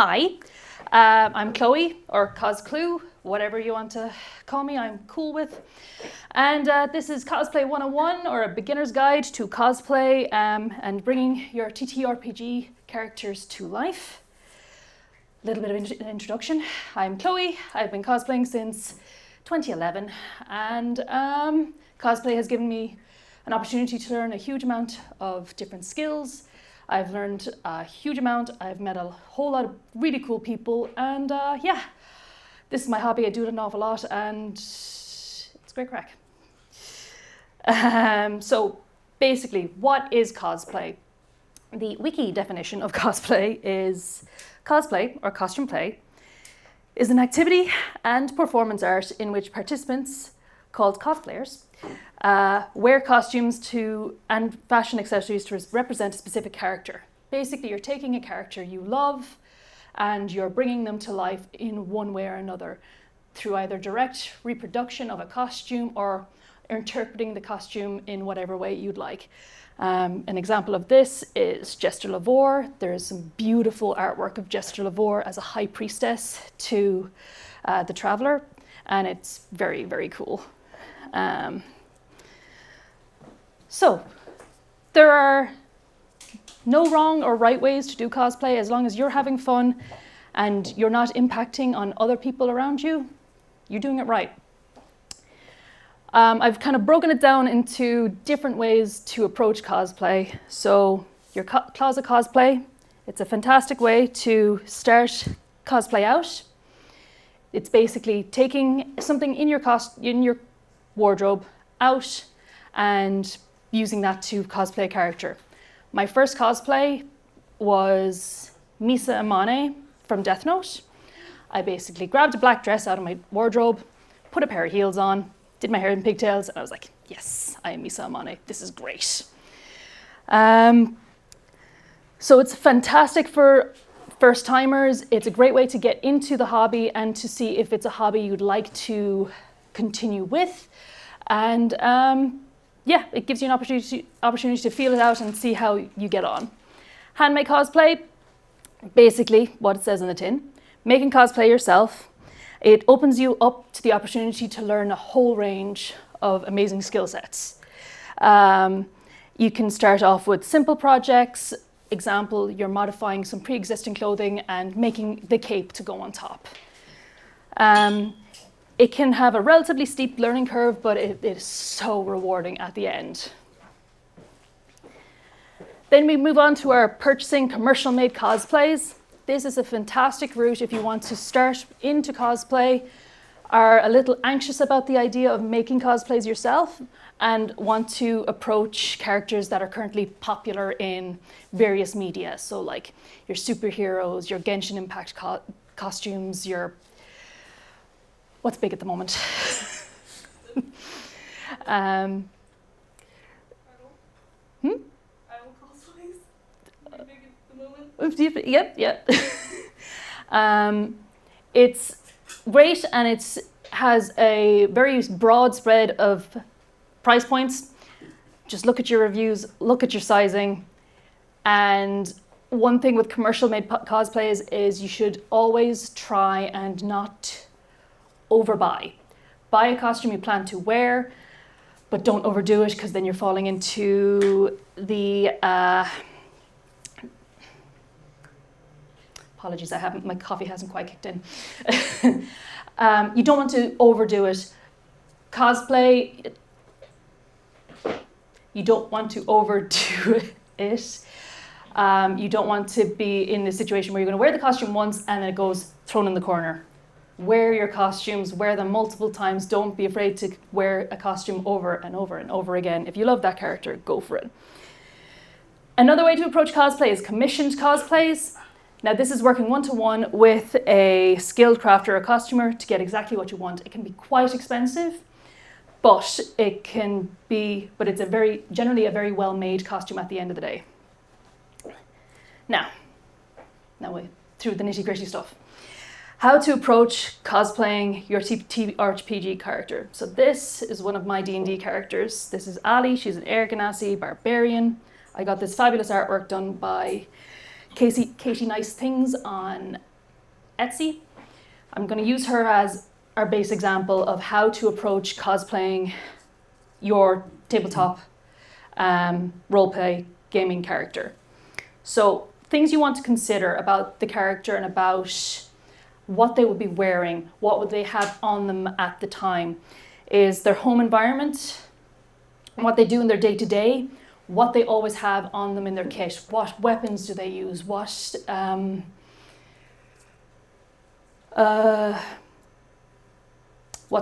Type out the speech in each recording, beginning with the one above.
Hi, I'm Chloe, or Cos Chloo, whatever you want to call me, I'm cool with. And this is Cosplay 101, or a beginner's guide to cosplay and bringing your TTRPG characters to life. A little bit of an introduction. I'm Chloe, I've been cosplaying since 2011, and cosplay has given me an opportunity to learn a huge amount of different skills. I've learned a huge amount, I've met a whole lot of really cool people, and yeah, this is my hobby, I do it an awful lot, and it's great crack. So basically, what is cosplay? The wiki definition of cosplay is cosplay, or costume play, is an activity and performance art in which participants, called cosplayers, wear costumes and fashion accessories to represent a specific character. Basically, you're taking a character you love and you're bringing them to life in one way or another through either direct reproduction of a costume or interpreting the costume in whatever way you'd like. An example of this is Jester Lavore. There's some beautiful artwork of Jester Lavore as a high priestess to the Traveler, and it's very, very cool. So there are no wrong or right ways to do cosplay as long as you're having fun and you're not impacting on other people around you, you're doing it right. I've kind of broken it down into different ways to approach cosplay. So your closet cosplay, it's a fantastic way to start cosplay out. It's basically taking something in your wardrobe out and using that to cosplay a character. My first cosplay was Misa Amane from Death Note. I basically grabbed a black dress out of my wardrobe, put a pair of heels on, did my hair in pigtails, and I was like, yes, I am Misa Amane, this is great. So it's fantastic for first timers. It's a great way to get into the hobby and to see if it's a hobby you'd like to continue with. And yeah, it gives you an opportunity to feel it out and see how you get on. Handmade cosplay, basically what it says in the tin. Making cosplay yourself, it opens you up to the opportunity to learn a whole range of amazing skill sets. You can start off with simple projects. Example, you're modifying some pre-existing clothing and making the cape to go on top. It can have a relatively steep learning curve, but it is so rewarding at the end. Then we move on to our purchasing commercial-made cosplays. This is a fantastic route if you want to start into cosplay, are a little anxious about the idea of making cosplays yourself, and want to approach characters that are currently popular in various media. So like your superheroes, your Genshin Impact costumes, your what's big at the moment? Idol cosplays? Big at the moment? Yep. It's great, and it has a very broad spread of price points. Just look at your reviews, look at your sizing. And one thing with commercial made cosplays is you should always try and not overbuy. Buy a costume you plan to wear, but don't overdo it, because then you're falling into the apologies, my coffee hasn't quite kicked in. You don't want to overdo it. Cosplay, you don't want to overdo it. You don't want to be in a situation where you're going to wear the costume once and then it goes thrown in the corner. Wear your costumes, wear them multiple times. Don't be afraid to wear a costume over and over and over again. If you love that character, go for it. Another way to approach cosplay is commissioned cosplays. Now this is working one-to-one with a skilled crafter or costumer to get exactly what you want. It can be quite expensive, but it's generally a very well-made costume at the end of the day. Now we're through the nitty-gritty stuff. How to approach cosplaying your TTRPG character. So this is one of my D&D characters. This is Ali, she's an Air Ganassi barbarian. I got this fabulous artwork done by Katie Nice Things on Etsy. I'm going to use her as our base example of how to approach cosplaying your tabletop roleplay gaming character. So things you want to consider about the character and about what they would be wearing, what would they have on them at the time, is their home environment, what they do in their day-to-day, what they always have on them in their kit, what weapons do they use, what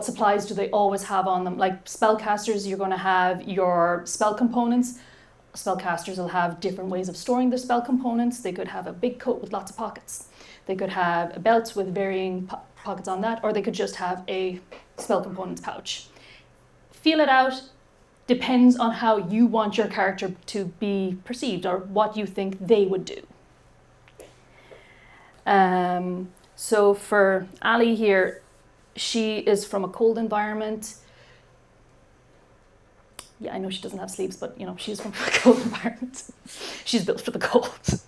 supplies do they always have on them. Like spellcasters, you're going to have your spell components. Spellcasters will have different ways of storing their spell components. They could have a big coat with lots of pockets. They could have a belt with varying pockets on that, or they could just have a spell components pouch. Feel it out. Depends on how you want your character to be perceived or what you think they would do. So for Ali here, she is from a cold environment. Yeah, I know she doesn't have sleeves, but she's from a cold environment. She's built for the cold.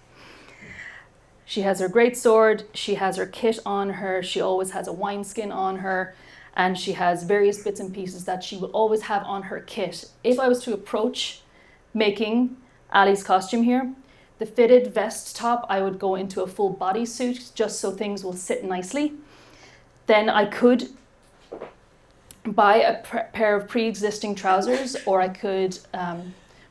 She has her greatsword, she has her kit on her, she always has a wineskin on her, and she has various bits and pieces that she will always have on her kit. If I was to approach making Ali's costume here, the fitted vest top, I would go into a full bodysuit just so things will sit nicely. Then I could buy a pair of pre-existing trousers, or I could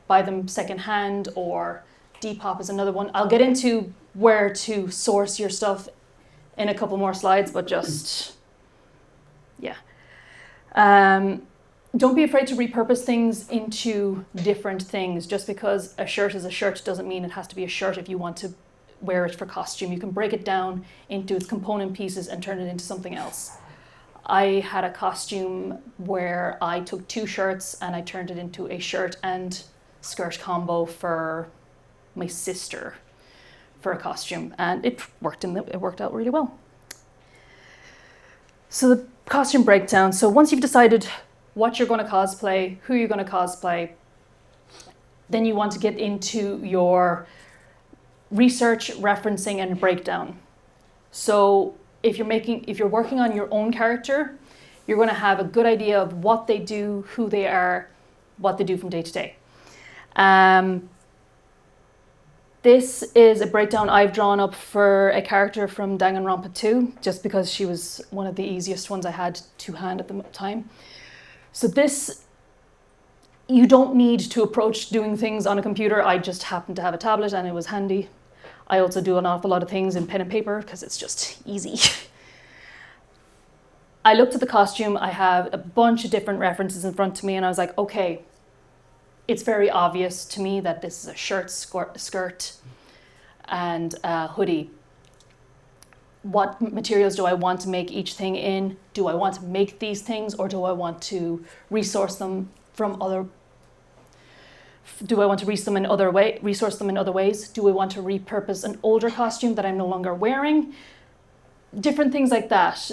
buy them secondhand, or Depop is another one. I'll get into where to source your stuff in a couple more slides, but just, yeah. Don't be afraid to repurpose things into different things. Just because a shirt is a shirt doesn't mean it has to be a shirt if you want to wear it for costume. You can break it down into its component pieces and turn it into something else. I had a costume where I took 2 shirts and I turned it into a shirt and skirt combo for my sister for a costume, and it worked out really well. So the costume breakdown. So once you've decided what you're going to cosplay, who you're going to cosplay, then you want to get into your research, referencing, and breakdown. So if you're working on your own character, you're going to have a good idea of what they do, who they are, what they do from day to day. This is a breakdown I've drawn up for a character from Danganronpa 2, just because she was one of the easiest ones I had to hand at the time. So this, you don't need to approach doing things on a computer. I just happened to have a tablet and it was handy. I also do an awful lot of things in pen and paper because it's just easy. I looked at the costume. I have a bunch of different references in front of me, and I was like, okay, it's very obvious to me that this is a shirt, skirt, and a hoodie. What materials do I want to make each thing in? Do I want to make these things, or do I want to resource them from other? Do I want to resource them in other ways? Do I want to repurpose an older costume that I'm no longer wearing? Different things like that.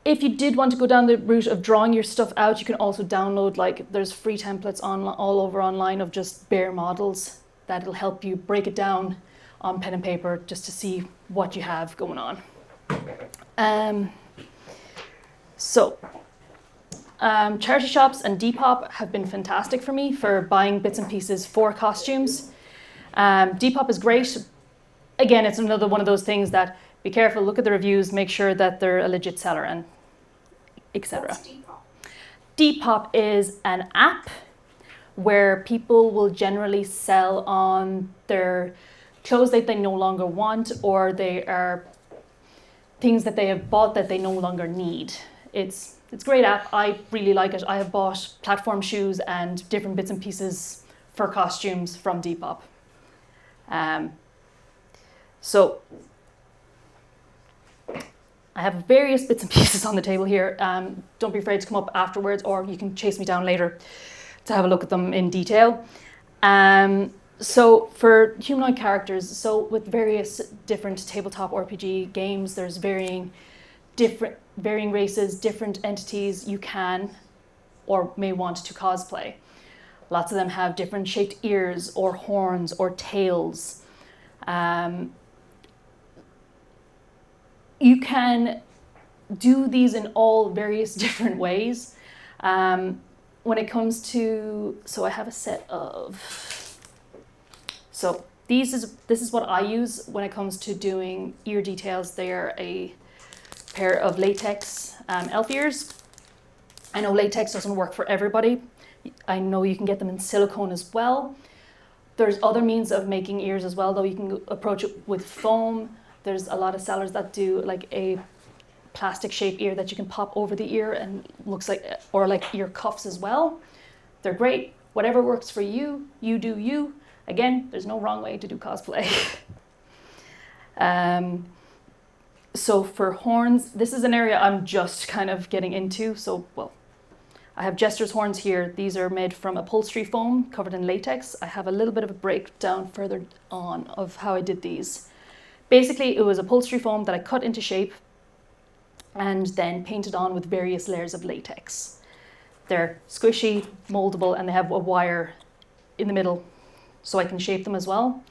If you did want to go down the route of drawing your stuff out, you can also download, there's free templates all over online of just bare models that'll help you break it down on pen and paper just to see what you have going on. Charity shops and Depop have been fantastic for me for buying bits and pieces for costumes. Depop is great. Again, it's another one of those things that be careful, look at the reviews, make sure that they're a legit seller, and etc. What's Depop? Depop is an app where people will generally sell on their clothes that they no longer want, or they are things that they have bought that they no longer need. It's a great app. I really like it. I have bought platform shoes and different bits and pieces for costumes from Depop. So I have various bits and pieces on the table here. Don't be afraid to come up afterwards, or you can chase me down later to have a look at them in detail. So for humanoid characters, so with various different tabletop RPG games, there's varying races, different entities you can or may want to cosplay. Lots of them have different shaped ears or horns or tails. You can do these in all various different ways. When it comes to, so I have a set of, so this is what I use when it comes to doing ear details. They're a pair of latex elf ears. I know latex doesn't work for everybody. I know you can get them in silicone as well. There's other means of making ears as well, though. You can approach it with foam. There's a lot of sellers that do like a plastic shape ear that you can pop over the ear and looks like, or like ear cuffs as well. They're great. Whatever works for you, you do you. Again, there's no wrong way to do cosplay. So for horns, this is an area I'm just kind of getting into. So, well, I have Jester's horns here. These are made from upholstery foam covered in latex. I have a little bit of a breakdown further on of how I did these. Basically, it was upholstery foam that I cut into shape and then painted on with various layers of latex. They're squishy, moldable, and they have a wire in the middle so I can shape them as well.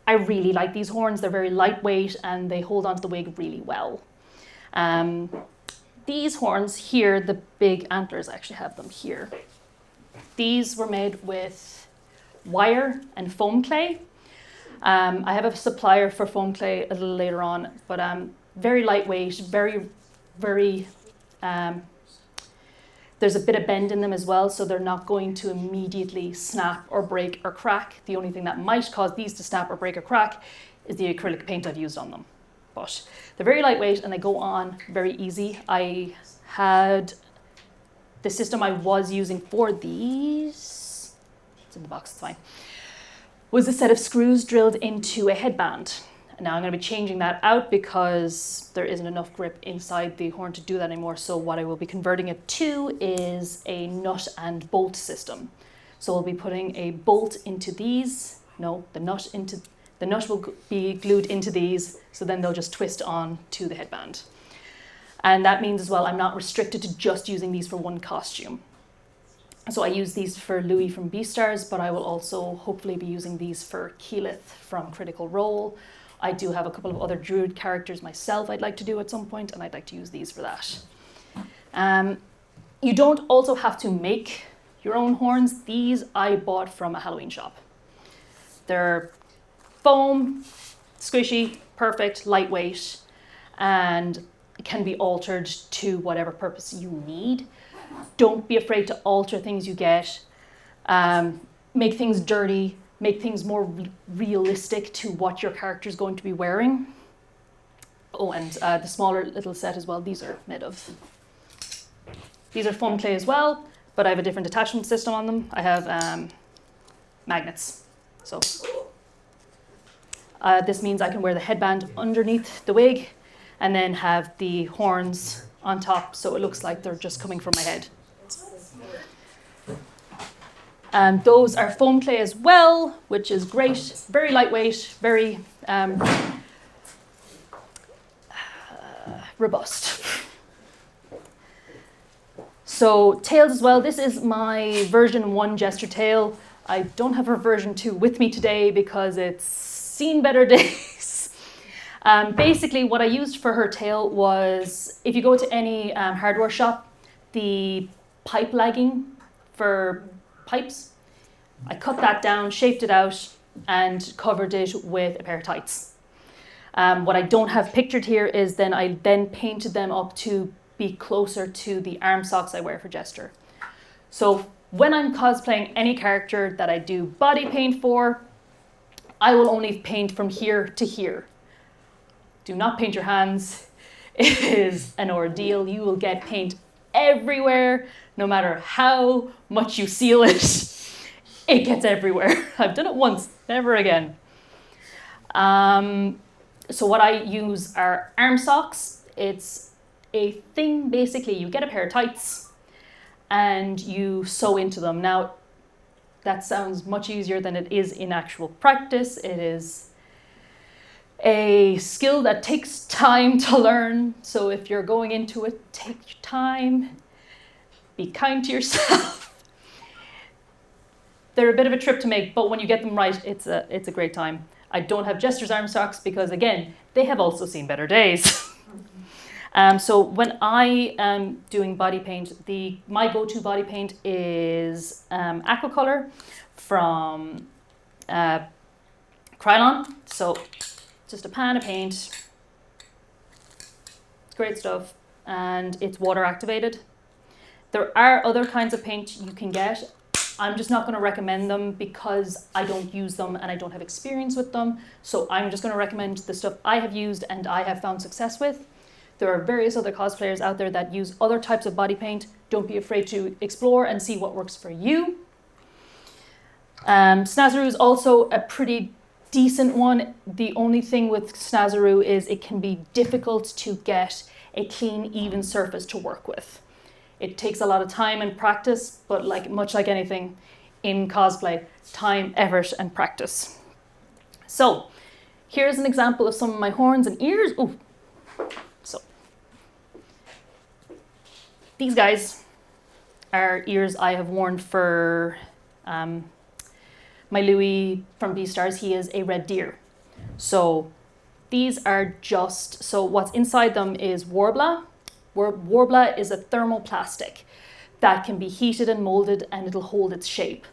I really like these horns. They're very lightweight and they hold onto the wig really well. These horns here, the big antlers, I actually have them here. These were made with wire and foam clay. I have a supplier for foam clay a little later on, but very lightweight, very, there's a bit of bend in them as well, so they're not going to immediately snap or break or crack. The only thing that might cause these to snap or break or crack is the acrylic paint I've used on them. But they're very lightweight and they go on very easy. I had the system I was using for these, it's in the box, it's fine, was a set of screws drilled into a headband. Now I'm going to be changing that out because there isn't enough grip inside the horn to do that anymore. So what I will be converting it to is a nut and bolt system. So we'll be putting a bolt into these. No, the nut will be glued into these, so then they'll just twist on to the headband. And that means as well, I'm not restricted to just using these for one costume. So I use these for Louis from Beastars, but I will also hopefully be using these for Keyleth from Critical Role. I do have a couple of other Druid characters myself I'd like to do at some point, and I'd like to use these for that. You don't also have to make your own horns. These I bought from a Halloween shop. They're foam, squishy, perfect, lightweight, and can be altered to whatever purpose you need. Don't be afraid to alter things you get. Make things dirty. Make things more realistic to what your character is going to be wearing. Oh, and the smaller little set as well, these are made of. These are foam clay as well, but I have a different attachment system on them. I have magnets. So this means I can wear the headband underneath the wig and then have the horns on top so it looks like they're just coming from my head. Those are foam clay as well, which is great. Very lightweight, very robust. So tails as well. This is my version 1 Jester tail. I don't have her version 2 with me today because it's seen better days. Basically, what I used for her tail was, if you go to any hardware shop, the pipe lagging for pipes, I cut that down, shaped it out, and covered it with a pair of tights. What I don't have pictured here is then I painted them up to be closer to the arm socks I wear for Jester. So when I'm cosplaying any character that I do body paint for, I will only paint from here to here. Do not paint your hands. It is an ordeal. You will get paint everywhere, no matter how much you seal it. It gets everywhere. I've done it once, never again. So what I use are arm socks. It's a thing, basically, you get a pair of tights and you sew into them. Now, that sounds much easier than it is in actual practice. It is a skill that takes time to learn. So if you're going into it, take your time. Be kind to yourself. They're a bit of a trip to make, but when you get them right, it's a great time. I don't have Jester's arm socks because, again, they have also seen better days. So when I am doing body paint, my go-to body paint is aquacolor from Krylon. So just a pan of paint. It's great stuff, and it's water activated. There are other kinds of paint you can get. I'm just not going to recommend them because I don't use them and I don't have experience with them. So I'm just going to recommend the stuff I have used and I have found success with. There are various other cosplayers out there that use other types of body paint. Don't be afraid to explore and see what works for you. Snazaroo is also a pretty decent one. The only thing with Snazaroo is it can be difficult to get a clean, even surface to work with. It takes a lot of time and practice, but much like anything in cosplay, time, effort, and practice. So here's an example of some of my horns and ears. Ooh. So these guys are ears I have worn for my Louis from Beastars. He is a red deer. So these are so what's inside them is Warbler. Warbler is a thermoplastic that can be heated and molded and it'll hold its shape.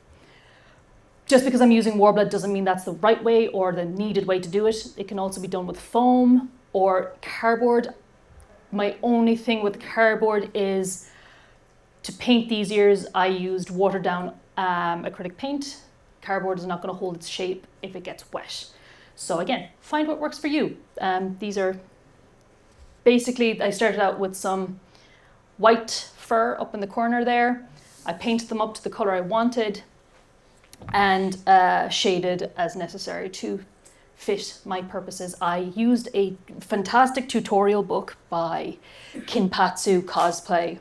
Just because I'm using Warbler doesn't mean that's the right way or the needed way to do it. It can also be done with foam or cardboard. My only thing with cardboard is to paint these ears, I used watered down acrylic paint. Cardboard is not going to hold its shape if it gets wet. So again, find what works for you. These are basically, I started out with some white fur up in the corner there. I painted them up to the color I wanted and shaded as necessary to fit my purposes. I used a fantastic tutorial book by Kinpatsu Cosplay,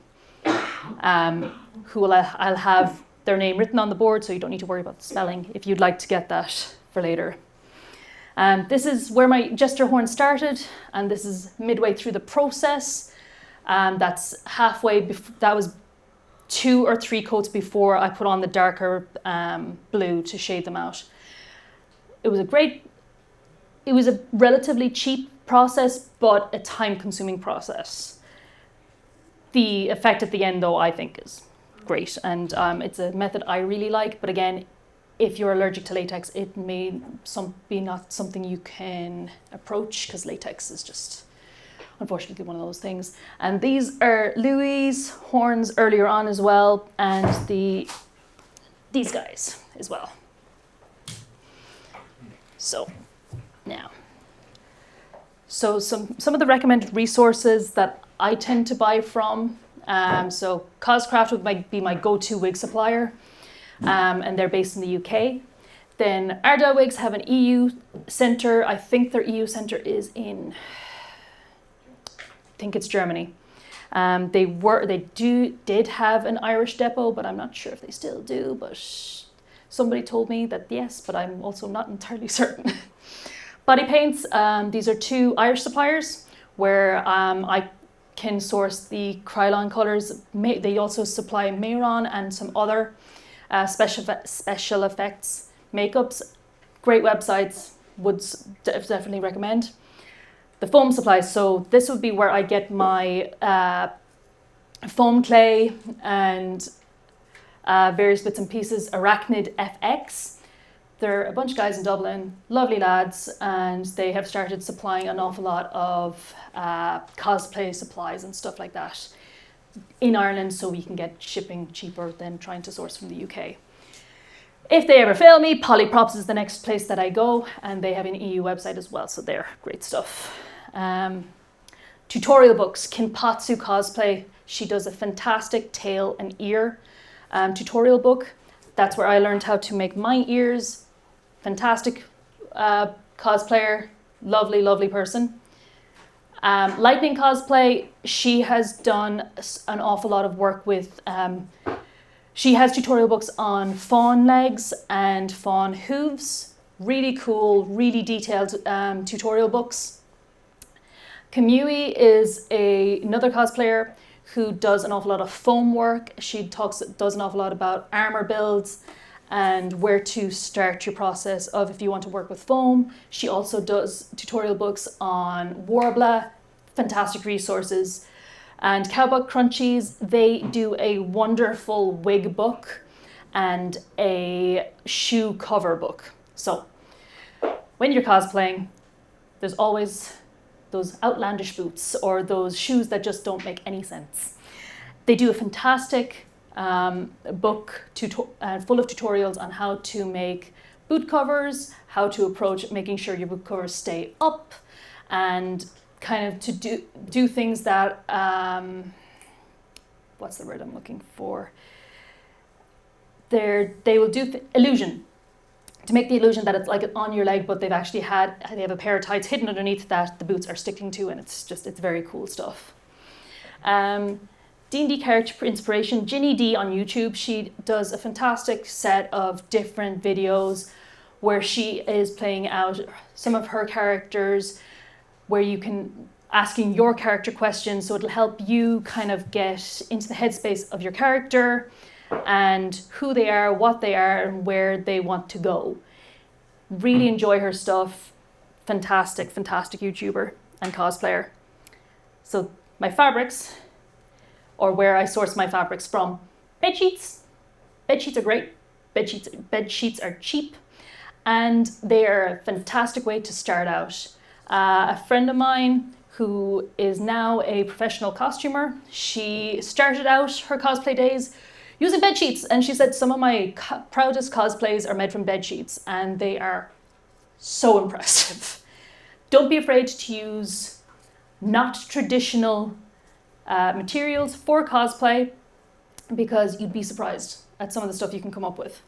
who I'll have their name written on the board so you don't need to worry about the spelling if you'd like to get that for later. This is where my jester horn started, and this is midway through the process. That's halfway, that was 2 or 3 coats before I put on the darker blue to shade them out. It was a relatively cheap process, but a time-consuming process. The effect at the end, though, I think is great, and it's a method I really like, but again, if you're allergic to latex, it may be not something you can approach because latex is just, unfortunately, one of those things. And these are Louis' horns earlier on as well, and these guys as well. So now, so some of the recommended resources that I tend to buy from. So Coscraft would be my go-to wig supplier. And they're based in the UK. Then Ardell Wigs have an EU centre. I think their EU centre is in, I think it's Germany. They did have an Irish depot, but I'm not sure if they still do. But somebody told me that yes, but I'm also not entirely certain. Body paints. These are 2 Irish suppliers where I can source the Krylon colours. They also supply Mayron and some other special effects makeups. Great websites, would definitely recommend. The foam supplies, so this would be where I get my foam clay and various bits and pieces. Arachnid FX, they're a bunch of guys in Dublin, lovely lads, and they have started supplying an awful lot of cosplay supplies and stuff like that in Ireland, so we can get shipping cheaper than trying to source from the UK. If they ever fail me, Polyprops is the next place that I go, and they have an EU website as well, so they're great stuff. Tutorial books, Kinpatsu Cosplay, she does a fantastic tail and ear tutorial book. That's where I learned how to make my ears. Fantastic cosplayer, lovely, lovely person. Lightning Cosplay, she has done an awful lot of work with, she has tutorial books on fawn legs and fawn hooves. Really cool, really detailed tutorial books. Kamui is another cosplayer who does an awful lot of foam work. She does an awful lot about armor builds and where to start your process of if you want to work with foam. She also does tutorial books on Warbler, fantastic resources. And Cowbuck Crunchies, they do a wonderful wig book and a shoe cover book. So when you're cosplaying, there's always those outlandish boots or those shoes that just don't make any sense. They do a fantastic book full of tutorials on how to make boot covers, how to approach making sure your boot covers stay up, and kind of to do things that, what's the word I'm looking for? They will do illusion, to make the illusion that it's like on your leg, but they have a pair of tights hidden underneath that the boots are sticking to, and it's very cool stuff. D&D character inspiration, Ginny D on YouTube, she does a fantastic set of different videos where she is playing out some of her characters, where you can asking your character questions, so it'll help you kind of get into the headspace of your character and who they are, what they are, and where they want to go. Really enjoy her stuff. Fantastic, fantastic YouTuber and cosplayer. So my fabrics, or where I source my fabrics from. Bed sheets. Bed sheets are great. Bed sheets are cheap, and they are a fantastic way to start out. A friend of mine who is now a professional costumer, she started out her cosplay days using bed sheets, and she said some of my proudest cosplays are made from bed sheets, and they are so impressive. Don't be afraid to use not traditional materials for cosplay, because you'd be surprised at some of the stuff you can come up with.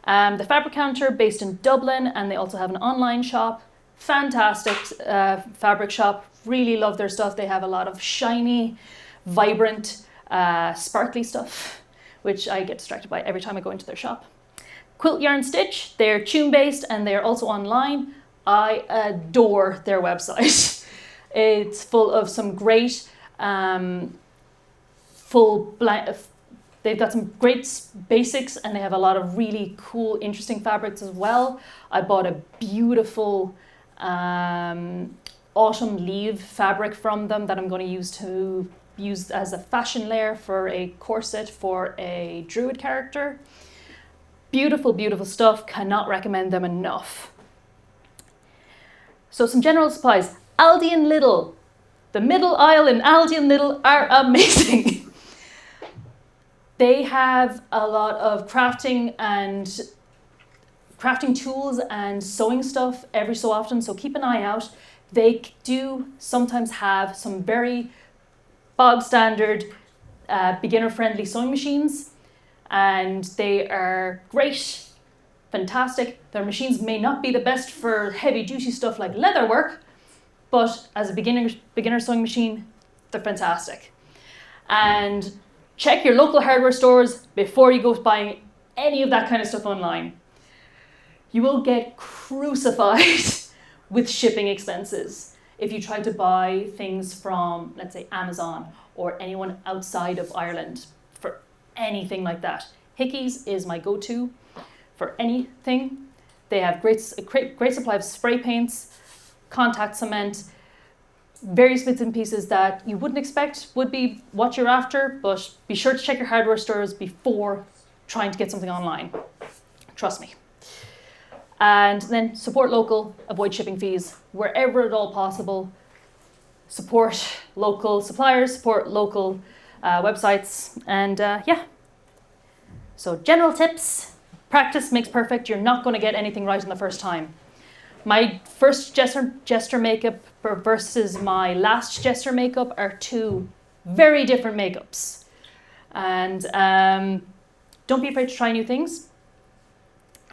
The Fabric Counter, based in Dublin, and they also have an online shop. Fantastic fabric shop. Really love their stuff. They have a lot of shiny, vibrant, sparkly stuff, which I get distracted by every time I go into their shop. Quilt Yarn Stitch, they're tune-based and they're also online. I adore their website. It's full of some great they've got some great basics, and they have a lot of really cool, interesting fabrics as well. I bought a beautiful autumn leaf fabric from them that I'm going to use as a fashion layer for a corset for a druid character. Beautiful, beautiful stuff. Cannot recommend them enough. So some general supplies. Aldi and Lidl. The middle aisle in Aldi and Lidl are amazing. They have a lot of crafting tools and sewing stuff every so often, so keep an eye out. They do sometimes have some very bog standard, beginner-friendly sewing machines, and they are great, fantastic. Their machines may not be the best for heavy-duty stuff like leather work, but as a beginner sewing machine, they're fantastic. And check your local hardware stores before you go buying any of that kind of stuff online. You will get crucified with shipping expenses if you try to buy things from, let's say, Amazon or anyone outside of Ireland for anything like that. Hickeys is my go-to for anything. They have great supply of spray paints, contact cement, various bits and pieces that you wouldn't expect would be what you're after, but be sure to check your hardware stores before trying to get something online. Trust me. And then support local, avoid shipping fees wherever at all possible. Support local suppliers, support local websites, and yeah. So general tips, practice makes perfect. You're not going to get anything right in the first time. My first jester makeup versus my last jester makeup are two very different makeups. And don't be afraid to try new things.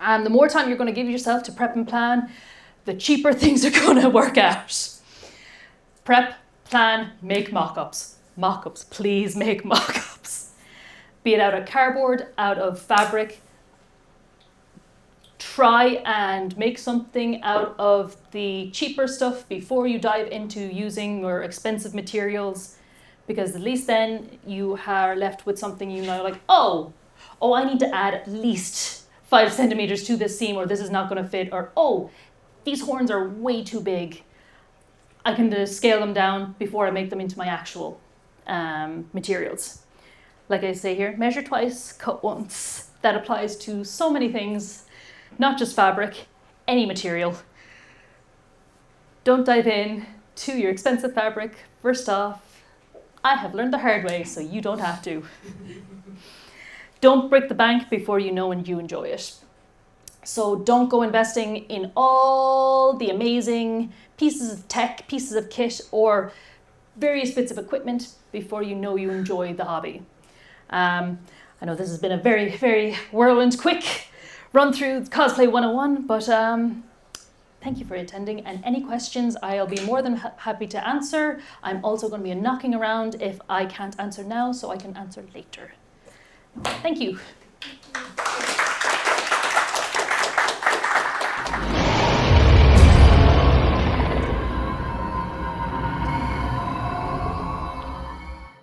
And the more time you're going to give yourself to prep and plan, the cheaper things are going to work out. Prep, plan, make mock-ups. Mock-ups, please make mock-ups. Be it out of cardboard, out of fabric. Try and make something out of the cheaper stuff before you dive into using more expensive materials, because at least then you are left with something you know, like, oh, I need to add at least 5 centimeters to this seam, or this is not going to fit, or oh, these horns are way too big. I can just scale them down before I make them into my actual materials. Like I say here, measure twice, cut once. That applies to so many things, not just fabric, any material. Don't dive in to your expensive fabric. First off, I have learned the hard way, so you don't have to. Don't break the bank before you know and you enjoy it. So don't go investing in all the amazing pieces of tech, pieces of kit, or various bits of equipment before you know you enjoy the hobby. I know this has been a very, very whirlwind, quick run through Cosplay 101, but thank you for attending, and any questions I'll be more than happy to answer. I'm also going to be knocking around if I can't answer now, so I can answer later. Thank you.